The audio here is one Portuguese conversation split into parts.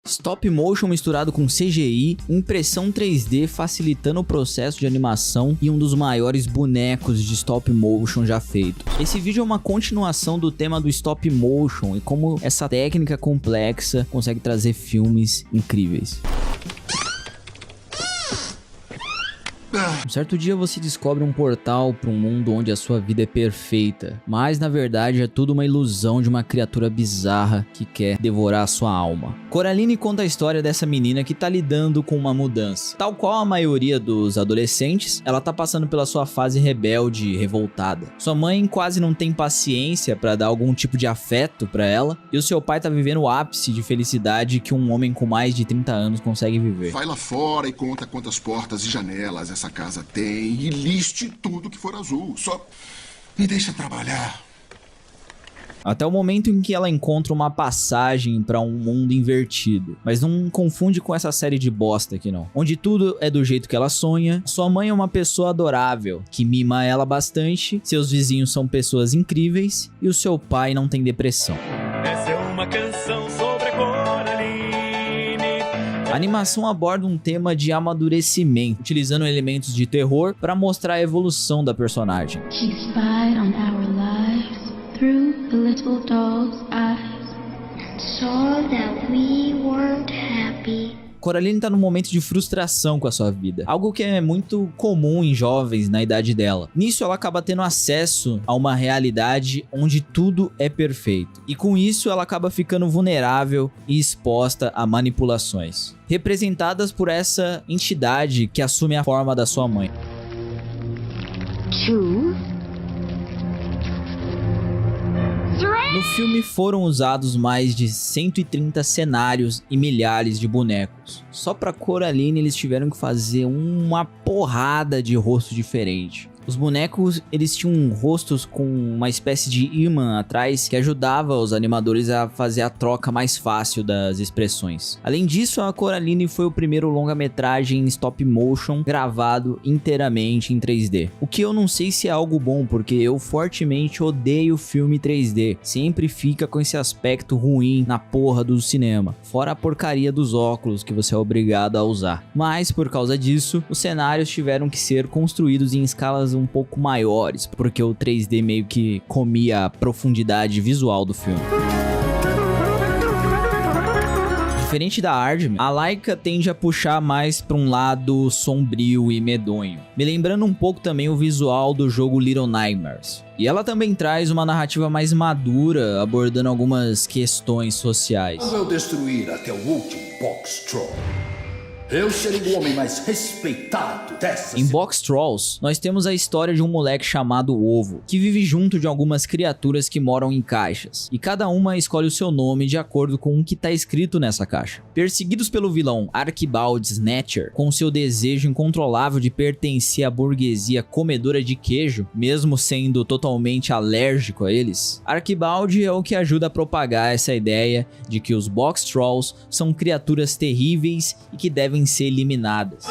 Stop motion misturado com CGI, impressão 3D facilitando o processo de animação e um dos maiores bonecos de stop motion já feitos. Esse vídeo é uma continuação do tema do stop motion e como essa técnica complexa consegue trazer filmes incríveis. Um certo dia você descobre um portal para um mundo onde a sua vida é perfeita, mas na verdade é tudo uma ilusão de uma criatura bizarra que quer devorar a sua alma. Coraline conta a história dessa menina que tá lidando com uma mudança. Tal qual a maioria dos adolescentes, ela tá passando pela sua fase rebelde e revoltada. Sua mãe quase não tem paciência para dar algum tipo de afeto para ela, e o seu pai tá vivendo o ápice de felicidade que um homem com mais de 30 anos consegue viver. Vai lá fora e conta quantas portas e janelas essa casa tem e liste tudo que for azul. Só me deixa trabalhar. Até o momento em que ela encontra uma passagem para um mundo invertido. Mas não confunde com essa série de bosta aqui não. Onde tudo é do jeito que ela sonha. Sua mãe é uma pessoa adorável, que mima ela bastante. Seus vizinhos são pessoas incríveis. E o seu pai não tem depressão. Essa é uma canção sobre Coraline. A animação aborda um tema de amadurecimento, utilizando elementos de terror para mostrar a evolução da personagem. She spied on our lives through the little doll's eyes and saw that we weren't happy. Coraline tá num momento de frustração com a sua vida, algo que é muito comum em jovens na idade dela. Nisso ela acaba tendo acesso a uma realidade onde tudo é perfeito, e com isso ela acaba ficando vulnerável e exposta a manipulações, representadas por essa entidade que assume a forma da sua mãe. No filme foram usados mais de 130 cenários e milhares de bonecos. Só pra Coraline eles tiveram que fazer uma porrada de rosto diferente. Os bonecos, eles tinham rostos com uma espécie de imã atrás que ajudava os animadores a fazer a troca mais fácil das expressões. Além disso, a Coraline foi o primeiro longa-metragem em stop motion gravado inteiramente em 3D. O que eu não sei se é algo bom, porque eu fortemente odeio filme 3D. Sempre fica com esse aspecto ruim na porra do cinema. Fora a porcaria dos óculos que você é obrigado a usar. Mas, por causa disso, os cenários tiveram que ser construídos em escalas um pouco maiores, porque o 3D meio que comia a profundidade visual do filme. Diferente da Aardman, a Laika tende a puxar mais para um lado sombrio e medonho, me lembrando um pouco também o visual do jogo Little Nightmares. E ela também traz uma narrativa mais madura, abordando algumas questões sociais. Quando eu destruir até o último Box Troll, eu serei o homem mais respeitado dessa. Em Box Trolls, nós temos a história de um moleque chamado Ovo, que vive junto de algumas criaturas que moram em caixas, e cada uma escolhe o seu nome de acordo com o que está escrito nessa caixa. Perseguidos pelo vilão Archibald Snatcher, com seu desejo incontrolável de pertencer à burguesia comedora de queijo, mesmo sendo totalmente alérgico a eles, Archibald é o que ajuda a propagar essa ideia de que os Box Trolls são criaturas terríveis e que devem ser eliminadas.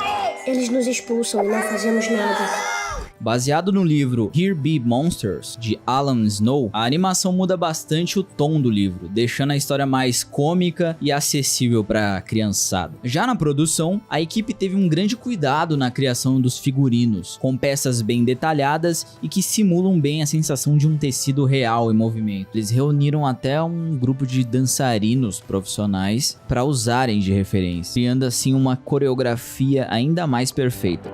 Eles nos expulsam e não fazemos nada. Baseado no livro Here Be Monsters, de Alan Snow, a animação muda bastante o tom do livro, deixando a história mais cômica e acessível para a criançada. Já na produção, a equipe teve um grande cuidado na criação dos figurinos, com peças bem detalhadas e que simulam bem a sensação de um tecido real em movimento. Eles reuniram até um grupo de dançarinos profissionais para usarem de referência, criando assim uma coreografia ainda mais perfeita.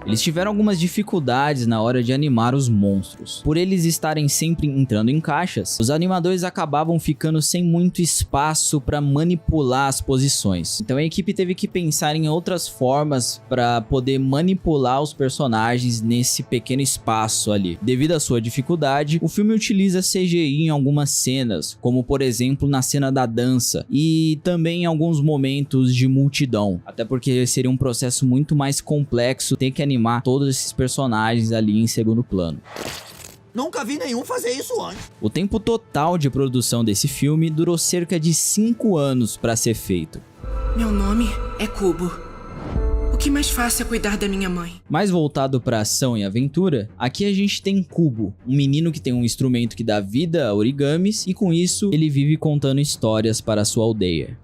Eles tiveram algumas dificuldades na hora de animar os monstros. Por eles estarem sempre entrando em caixas, os animadores acabavam ficando sem muito espaço para manipular as posições. Então a equipe teve que pensar em outras formas para poder manipular os personagens nesse pequeno espaço ali. Devido à sua dificuldade, o filme utiliza CGI em algumas cenas, como por exemplo na cena da dança, e também em alguns momentos de multidão. Até porque seria um processo muito mais complexo ter que animar todos esses personagens ali em segundo plano. Nunca vi nenhum fazer isso antes. O tempo total de produção desse filme durou cerca de 5 anos para ser feito. Meu nome é Kubo. O que mais faço é cuidar da minha mãe. Mais voltado para ação e aventura, aqui a gente tem Kubo, um menino que tem um instrumento que dá vida a origamis e com isso ele vive contando histórias para a sua aldeia.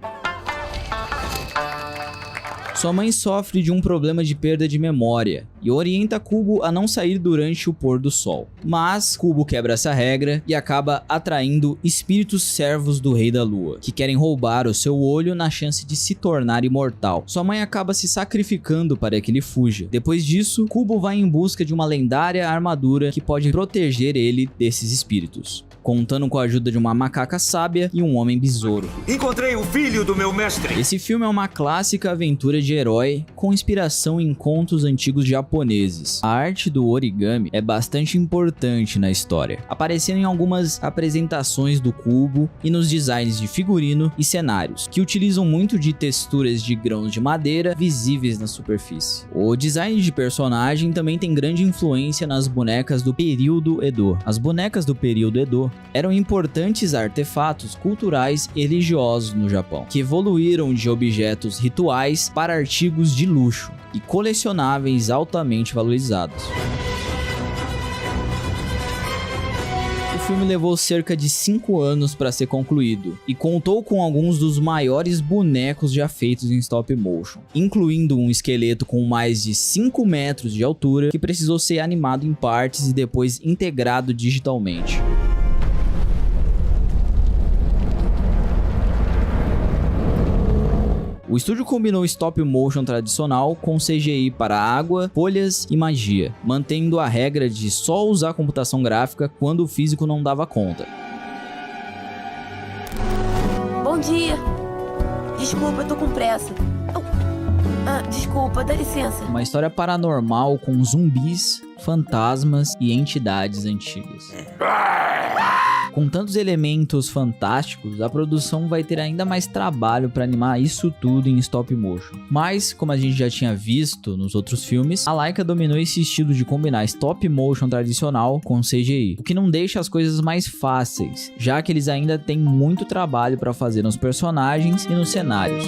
Sua mãe sofre de um problema de perda de memória e orienta Kubo a não sair durante o pôr do sol. Mas Kubo quebra essa regra e acaba atraindo espíritos servos do Rei da Lua, que querem roubar o seu olho na chance de se tornar imortal. Sua mãe acaba se sacrificando para que ele fuja. Depois disso, Kubo vai em busca de uma lendária armadura que pode proteger ele desses espíritos, contando com a ajuda de uma macaca sábia e um homem besouro. Encontrei o filho do meu mestre. Esse filme é uma clássica aventura de herói com inspiração em contos antigos japoneses. A arte do origami é bastante importante na história, aparecendo em algumas apresentações do Kubo e nos designs de figurino e cenários, que utilizam muito de texturas de grãos de madeira visíveis na superfície. O design de personagem também tem grande influência nas bonecas do período Edo. As bonecas do período Edo eram importantes artefatos culturais e religiosos no Japão, que evoluíram de objetos rituais para artigos de luxo e colecionáveis altamente valorizados. O filme levou cerca de 5 anos para ser concluído e contou com alguns dos maiores bonecos já feitos em stop motion, incluindo um esqueleto com mais de 5 metros de altura que precisou ser animado em partes e depois integrado digitalmente. O estúdio combinou stop motion tradicional com CGI para água, folhas e magia, mantendo a regra de só usar computação gráfica quando o físico não dava conta. Bom dia. Desculpa, eu tô com pressa. Desculpa, dá licença. Uma história paranormal com zumbis, fantasmas e entidades antigas. Com tantos elementos fantásticos, a produção vai ter ainda mais trabalho para animar isso tudo em stop motion. Mas, como a gente já tinha visto nos outros filmes, a Laika dominou esse estilo de combinar stop motion tradicional com CGI, o que não deixa as coisas mais fáceis, já que eles ainda têm muito trabalho para fazer nos personagens e nos cenários.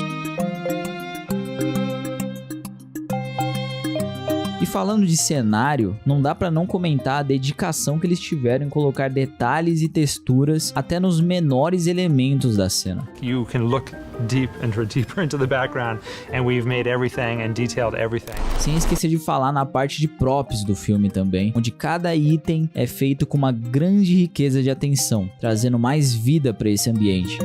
E falando de cenário, não dá pra não comentar a dedicação que eles tiveram em colocar detalhes e texturas até nos menores elementos da cena. You can look deeper into the background and we've made everything and detailed everything. Sem esquecer de falar na parte de props do filme também, onde cada item é feito com uma grande riqueza de atenção, trazendo mais vida para esse ambiente.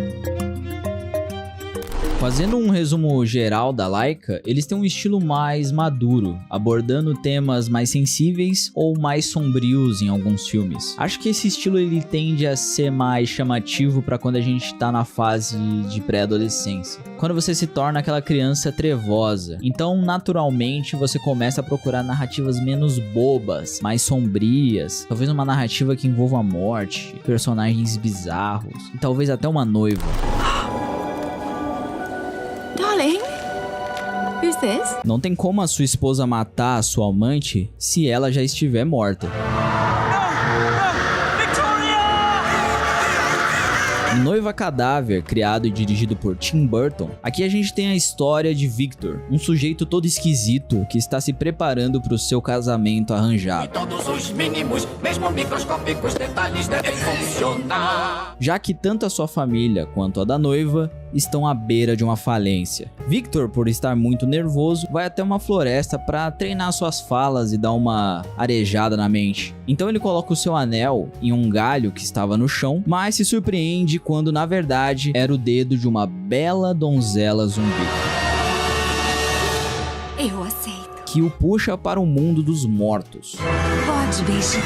Fazendo um resumo geral da Laika, eles têm um estilo mais maduro, abordando temas mais sensíveis ou mais sombrios em alguns filmes. Acho que esse estilo ele tende a ser mais chamativo para quando a gente tá na fase de pré-adolescência, quando você se torna aquela criança trevosa. Então, naturalmente, você começa a procurar narrativas menos bobas, mais sombrias, talvez uma narrativa que envolva a morte, personagens bizarros e talvez até uma noiva. Darling, who's this? Não tem como a sua esposa matar a sua amante se ela já estiver morta. Noiva Cadáver, criado e dirigido por Tim Burton, aqui a gente tem a história de Victor, um sujeito todo esquisito que está se preparando para o seu casamento arranjado. E todos os mínimos, mesmo microscópicos detalhes devem funcionar. Já que tanto a sua família quanto a da noiva estão à beira de uma falência. Victor, por estar muito nervoso, vai até uma floresta para treinar suas falas e dar uma arejada na mente. Então ele coloca o seu anel em um galho que estava no chão, mas se surpreende quando na verdade era o dedo de uma bela donzela zumbi. Eu aceito. Que o puxa para o mundo dos mortos. Pode beijar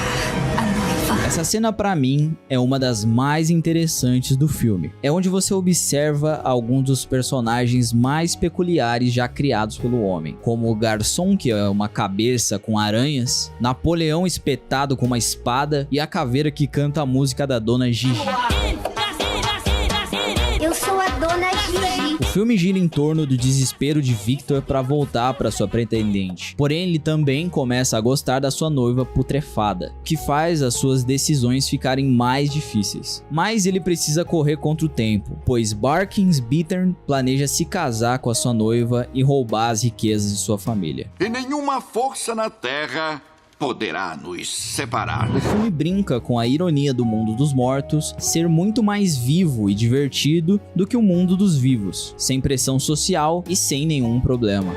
a noiva. Essa cena pra mim é uma das mais interessantes do filme. É onde você observa alguns dos personagens mais peculiares já criados pelo homem, como o garçom, que é uma cabeça com aranhas, Napoleão espetado com uma espada e a caveira que canta a música da Dona Gigi. Eu sou a Dona Gigi. O filme gira em torno do desespero de Victor para voltar para sua pretendente. Porém, ele também começa a gostar da sua noiva putrefada, o que faz as suas decisões ficarem mais difíceis. Mas ele precisa correr contra o tempo, pois Barkis Bittern planeja se casar com a sua noiva e roubar as riquezas de sua família. E nenhuma força na Terra poderá nos separar. O filme brinca com a ironia do mundo dos mortos ser muito mais vivo e divertido do que o mundo dos vivos, sem pressão social e sem nenhum problema.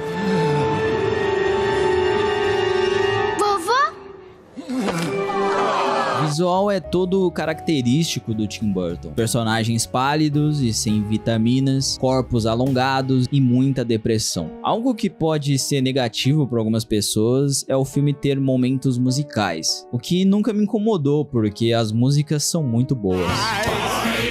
O visual é todo característico do Tim Burton. Personagens pálidos e sem vitaminas, corpos alongados e muita depressão. Algo que pode ser negativo para algumas pessoas é o filme ter momentos musicais, o que nunca me incomodou porque as músicas são muito boas.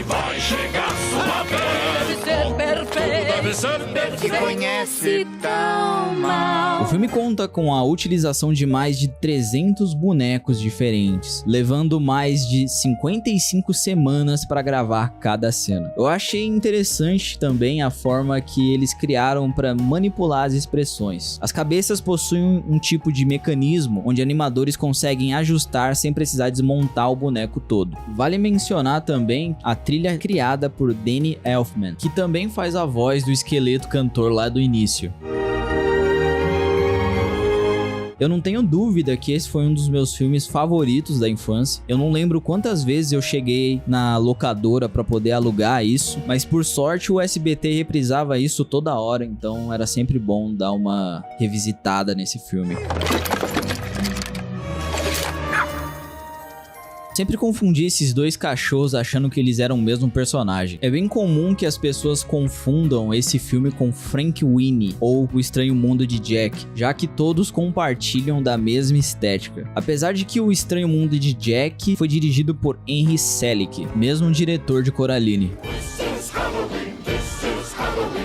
Vai chegar sua vez. Ser perfeito. Deve ser perfeito. Conhece tão mal. O filme conta com a utilização de mais de 300 bonecos diferentes, levando mais de 55 semanas para gravar cada cena. Eu achei interessante também a forma que eles criaram para manipular as expressões. As cabeças possuem um tipo de mecanismo onde animadores conseguem ajustar sem precisar desmontar o boneco todo. Vale mencionar também a trilha criada por Danny Elfman, que também faz a voz do esqueleto cantor lá do início. Eu não tenho dúvida que esse foi um dos meus filmes favoritos da infância. Eu não lembro quantas vezes eu cheguei na locadora para poder alugar isso, mas por sorte o SBT reprisava isso toda hora, então era sempre bom dar uma revisitada nesse filme. Sempre confundi esses dois cachorros achando que eles eram o mesmo personagem. É bem comum que as pessoas confundam esse filme com Frankenweenie ou O Estranho Mundo de Jack, já que todos compartilham da mesma estética. Apesar de que O Estranho Mundo de Jack foi dirigido por Henry Selick, mesmo diretor de Coraline.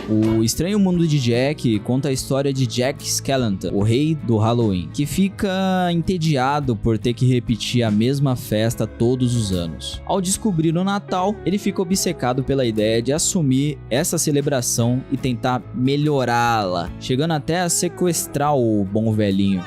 O Estranho Mundo de Jack conta a história de Jack Skellington, o rei do Halloween, que fica entediado por ter que repetir a mesma festa todos os anos. Ao descobrir o Natal, ele fica obcecado pela ideia de assumir essa celebração e tentar melhorá-la, chegando até a sequestrar o bom velhinho.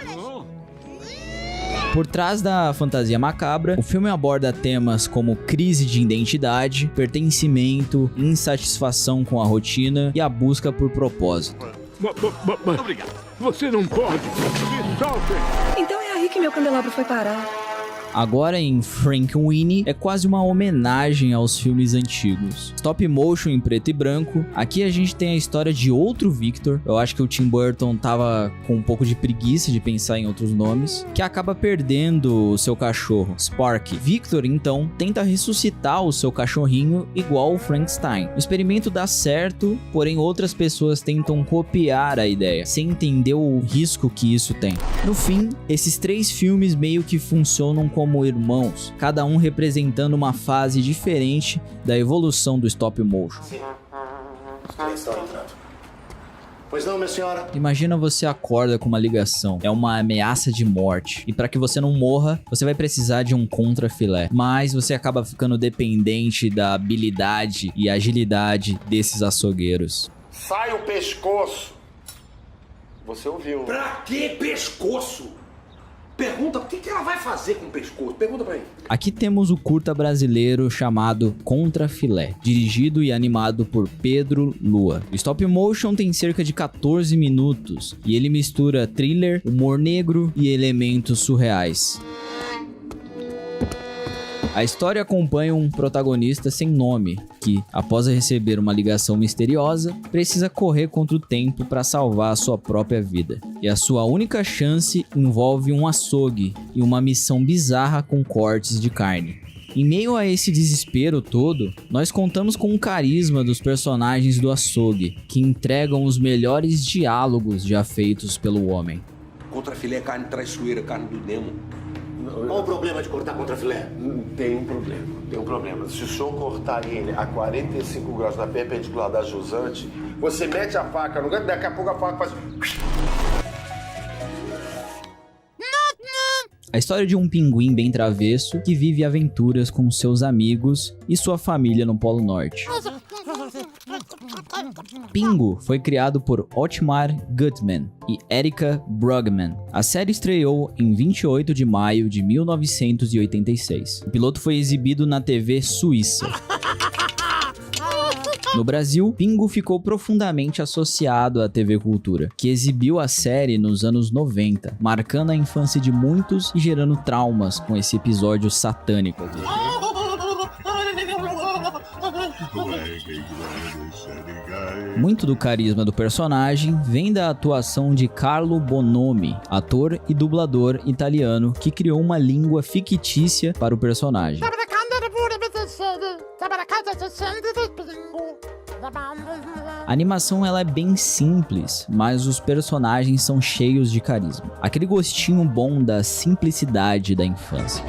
Por trás da fantasia macabra, o filme aborda temas como crise de identidade, pertencimento, insatisfação com a rotina e a busca por propósito. Obrigado. Você não pode. Me salve. Então é aí que meu candelabro foi parar. Agora em Frankenweenie é quase uma homenagem aos filmes antigos. Stop motion em preto e branco. Aqui a gente tem a história de outro Victor. Eu acho que o Tim Burton tava com um pouco de preguiça de pensar em outros nomes, que acaba perdendo o seu cachorro, Sparky. Victor, então, tenta ressuscitar o seu cachorrinho igual o Frankenstein. O experimento dá certo, porém outras pessoas tentam copiar a ideia, sem entender o risco que isso tem. No fim, esses três filmes meio que funcionam como irmãos, cada um representando uma fase diferente da evolução do stop motion. Pois não, minha senhora? Imagina você acorda com uma ligação, é uma ameaça de morte, e para que você não morra, você vai precisar de um contrafilé, mas você acaba ficando dependente da habilidade e agilidade desses açougueiros. Sai o pescoço! Você ouviu? Pra que pescoço? Pergunta, o que ela vai fazer com o pescoço? Pergunta pra ele. Aqui temos o curta brasileiro chamado Contrafilé, dirigido e animado por Pedro Lua. O stop motion tem cerca de 14 minutos e ele mistura thriller, humor negro e elementos surreais. A história acompanha um protagonista sem nome, que, após receber uma ligação misteriosa, precisa correr contra o tempo para salvar a sua própria vida. E a sua única chance envolve um açougue e uma missão bizarra com cortes de carne. Em meio a esse desespero todo, nós contamos com o carisma dos personagens do açougue, que entregam os melhores diálogos já feitos pelo homem. Contrafilé é carne traiçoeira, carne do demo. Qual o problema de cortar contrafilé? Tem um problema. Se o senhor cortar ele a 45 graus na perpendicular da jusante, você mete a faca no canto, daqui a pouco a faca faz... A história de um pinguim bem travesso que vive aventuras com seus amigos e sua família no Polo Norte. Pingu foi criado por Otmar Gutmann e Erika Brugman. A série estreou em 28 de maio de 1986. O piloto foi exibido na TV suíça. No Brasil, Pingu ficou profundamente associado à TV Cultura, que exibiu a série nos anos 90, marcando a infância de muitos e gerando traumas com esse episódio satânico aqui. Muito do carisma do personagem vem da atuação de Carlo Bonomi, ator e dublador italiano que criou uma língua fictícia para o personagem. A animação ela é bem simples, mas os personagens são cheios de carisma. Aquele gostinho bom da simplicidade da infância.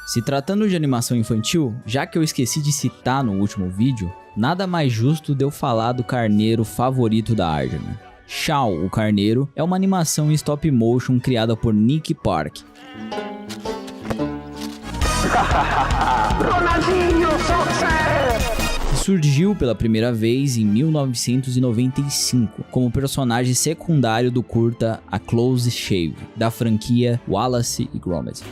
Se tratando de animação infantil, já que eu esqueci de citar no último vídeo, nada mais justo de eu falar do carneiro favorito da Arjuna. Shao, o Carneiro, é uma animação em stop motion criada por Nick Park. Que surgiu pela primeira vez em 1995 como personagem secundário do curta A Close Shave, da franquia Wallace e Gromit.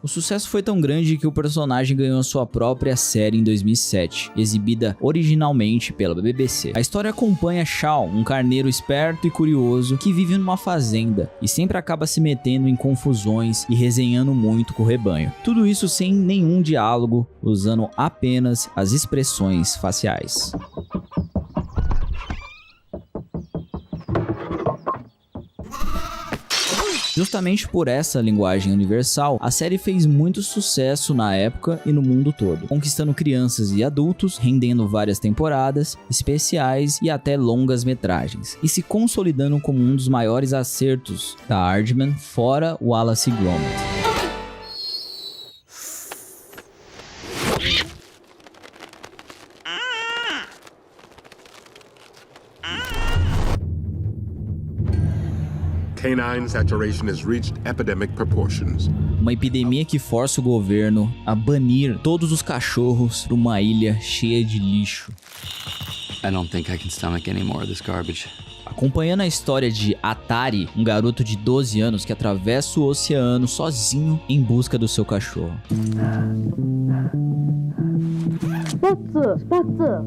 O sucesso foi tão grande que o personagem ganhou sua própria série em 2007, exibida originalmente pela BBC. A história acompanha Shao, um carneiro esperto e curioso que vive numa fazenda e sempre acaba se metendo em confusões e resenhando muito com o rebanho. Tudo isso sem nenhum diálogo, usando apenas as expressões faciais. Justamente por essa linguagem universal, a série fez muito sucesso na época e no mundo todo, conquistando crianças e adultos, rendendo várias temporadas, especiais e até longas metragens, e se consolidando como um dos maiores acertos da Aardman fora o Wallace e Gromit. Canine saturation has reached epidemic proportions. Uma epidemia que força o governo a banir todos os cachorros para uma ilha cheia de lixo. I don't think I can stomach any more of this garbage. Acompanhando a história de Atari, um garoto de 12 anos que atravessa o oceano sozinho em busca do seu cachorro.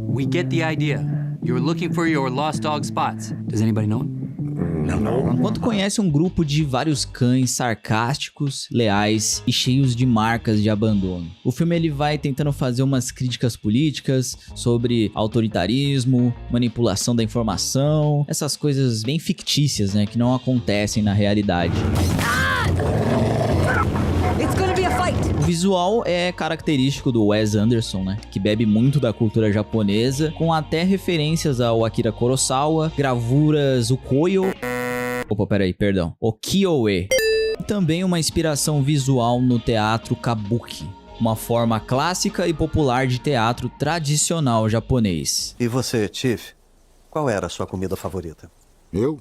We get the idea. You're looking for your lost dog Spots. Does anybody know him? Enquanto conhece um grupo de vários cães sarcásticos, leais e cheios de marcas de abandono. O filme ele vai tentando fazer umas críticas políticas sobre autoritarismo, manipulação da informação, essas coisas bem fictícias, né, que não acontecem na realidade. O visual é característico do Wes Anderson, né, que bebe muito da cultura japonesa, com até referências ao Akira Kurosawa, gravuras ukiyo-e, e também uma inspiração visual no teatro kabuki, uma forma clássica e popular de teatro tradicional japonês. E você, Chief? Qual era a sua comida favorita? Eu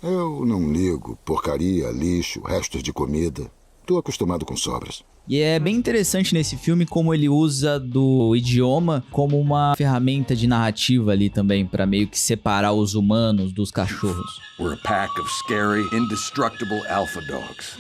não ligo. Porcaria, lixo, restos de comida. Tô acostumado com sobras. E é bem interessante nesse filme como ele usa do idioma como uma ferramenta de narrativa ali também, para meio que separar os humanos dos cachorros. We're a pack of scary, indestructible alpha dogs.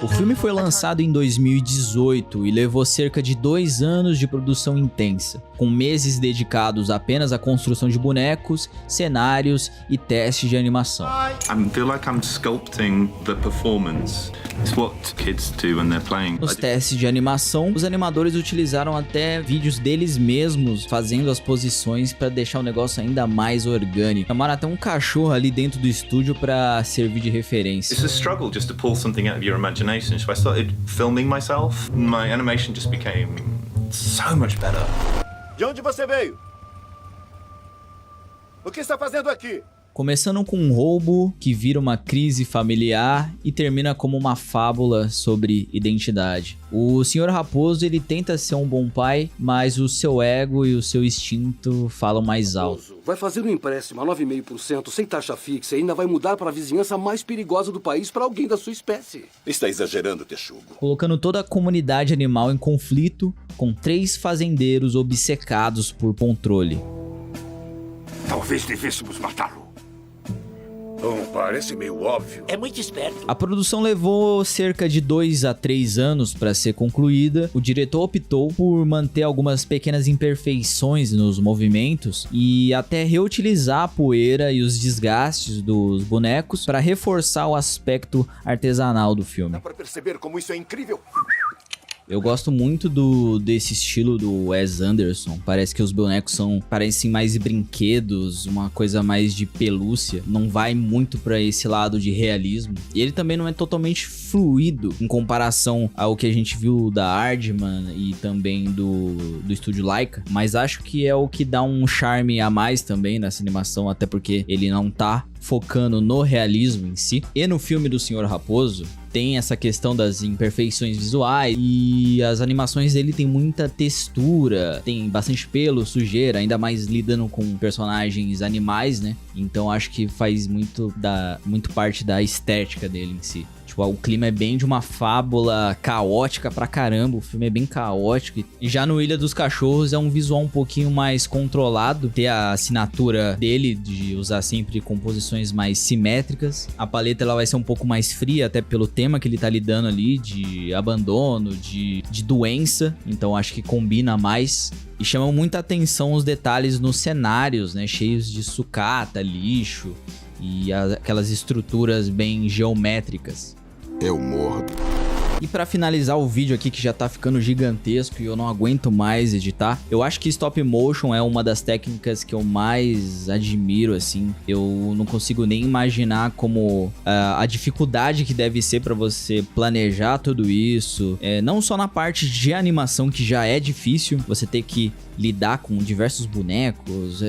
O filme foi lançado em 2018 e levou cerca de 2 anos de produção intensa, com meses dedicados apenas à construção de bonecos, cenários e testes de animação. I feel like I'm sculpting the performance. It's what kids do when they're playing. Nos testes de animação, os animadores utilizaram até vídeos deles mesmos fazendo as posições para deixar o negócio ainda mais orgânico. Chamaram até um cachorro ali dentro do estúdio para servir de referência. It's a struggle just to pull something out of your imagination. So I started filming myself. My animation just became so much better. De onde você veio? O que está fazendo aqui? Começando com um roubo que vira uma crise familiar e termina como uma fábula sobre identidade. O Sr. Raposo, ele tenta ser um bom pai, mas o seu ego e o seu instinto falam mais alto. Vai fazer um empréstimo a 9,5% sem taxa fixa e ainda vai mudar para a vizinhança mais perigosa do país para alguém da sua espécie. Está exagerando, Texugo. Colocando toda a comunidade animal em conflito com 3 fazendeiros obcecados por controle. Talvez devêssemos matá-lo. Bom, parece meio óbvio. É muito esperto. A produção levou cerca de 2 a 3 anos para ser concluída. O diretor optou por manter algumas pequenas imperfeições nos movimentos e até reutilizar a poeira e os desgastes dos bonecos para reforçar o aspecto artesanal do filme. Dá para perceber como isso é incrível? Eu gosto muito desse estilo do Wes Anderson. Parece que os bonecos parecem mais brinquedos, uma coisa mais de pelúcia. Não vai muito pra esse lado de realismo. E ele também não é totalmente fluido em comparação ao que a gente viu da Aardman e também do estúdio Laika. Mas acho que é o que dá um charme a mais também nessa animação, até porque ele não tá focando no realismo em si. E no filme do Sr. Raposo tem essa questão das imperfeições visuais e as animações dele tem muita textura, tem bastante pelo, sujeira, ainda mais lidando com personagens animais, né? Então acho que faz muito parte da estética dele em si. Tipo, o clima é bem de uma fábula caótica pra caramba, o filme é bem caótico. E já no Ilha dos Cachorros é um visual um pouquinho mais controlado, ter a assinatura dele de usar sempre composições mais simétricas. A paleta ela vai ser um pouco mais fria, até pelo tema que ele tá lidando ali, de abandono, de doença. Então acho que combina mais. E chamam muita atenção os detalhes nos cenários, né? Cheios de sucata, lixo e aquelas estruturas bem geométricas. Eu morro. E pra finalizar o vídeo aqui, que já tá ficando gigantesco e eu não aguento mais editar, eu acho que stop motion é uma das técnicas que eu mais admiro, assim. Eu não consigo nem imaginar como a dificuldade que deve ser pra você planejar tudo isso. Não só na parte de animação, que já é difícil, você ter que lidar com diversos bonecos,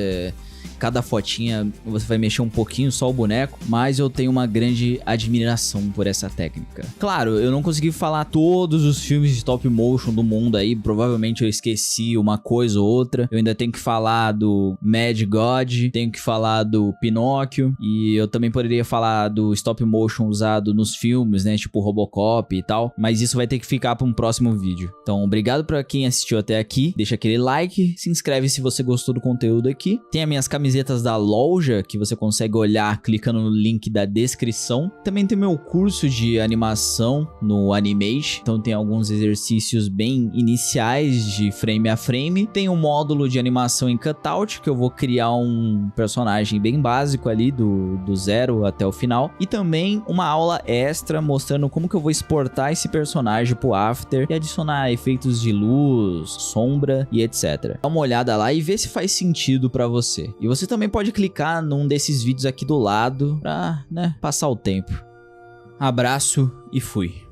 cada fotinha você vai mexer um pouquinho só o boneco, mas eu tenho uma grande admiração por essa técnica. Claro, eu não consegui falar todos os filmes de stop motion do mundo aí, provavelmente eu esqueci uma coisa ou outra. Eu ainda tenho que falar do Mad God, tenho que falar do Pinóquio, e eu também poderia falar do stop motion usado nos filmes, né, tipo Robocop e tal, mas isso vai ter que ficar para um próximo vídeo. Então, obrigado para quem assistiu até aqui, deixa aquele like, se inscreve se você gostou do conteúdo aqui. Tem as minhas camisetas da loja que você consegue olhar clicando no link da descrição. Também tem meu curso de animação no Animate, então tem alguns exercícios bem iniciais de frame a frame. Tem um módulo de animação em cutout que eu vou criar um personagem bem básico ali do zero até o final, e também uma aula extra mostrando como que eu vou exportar esse personagem pro After e adicionar efeitos de luz, sombra e etc. Dá uma olhada lá e vê se faz sentido pra você. E você também pode clicar num desses vídeos aqui do lado pra, né, passar o tempo. Abraço e fui.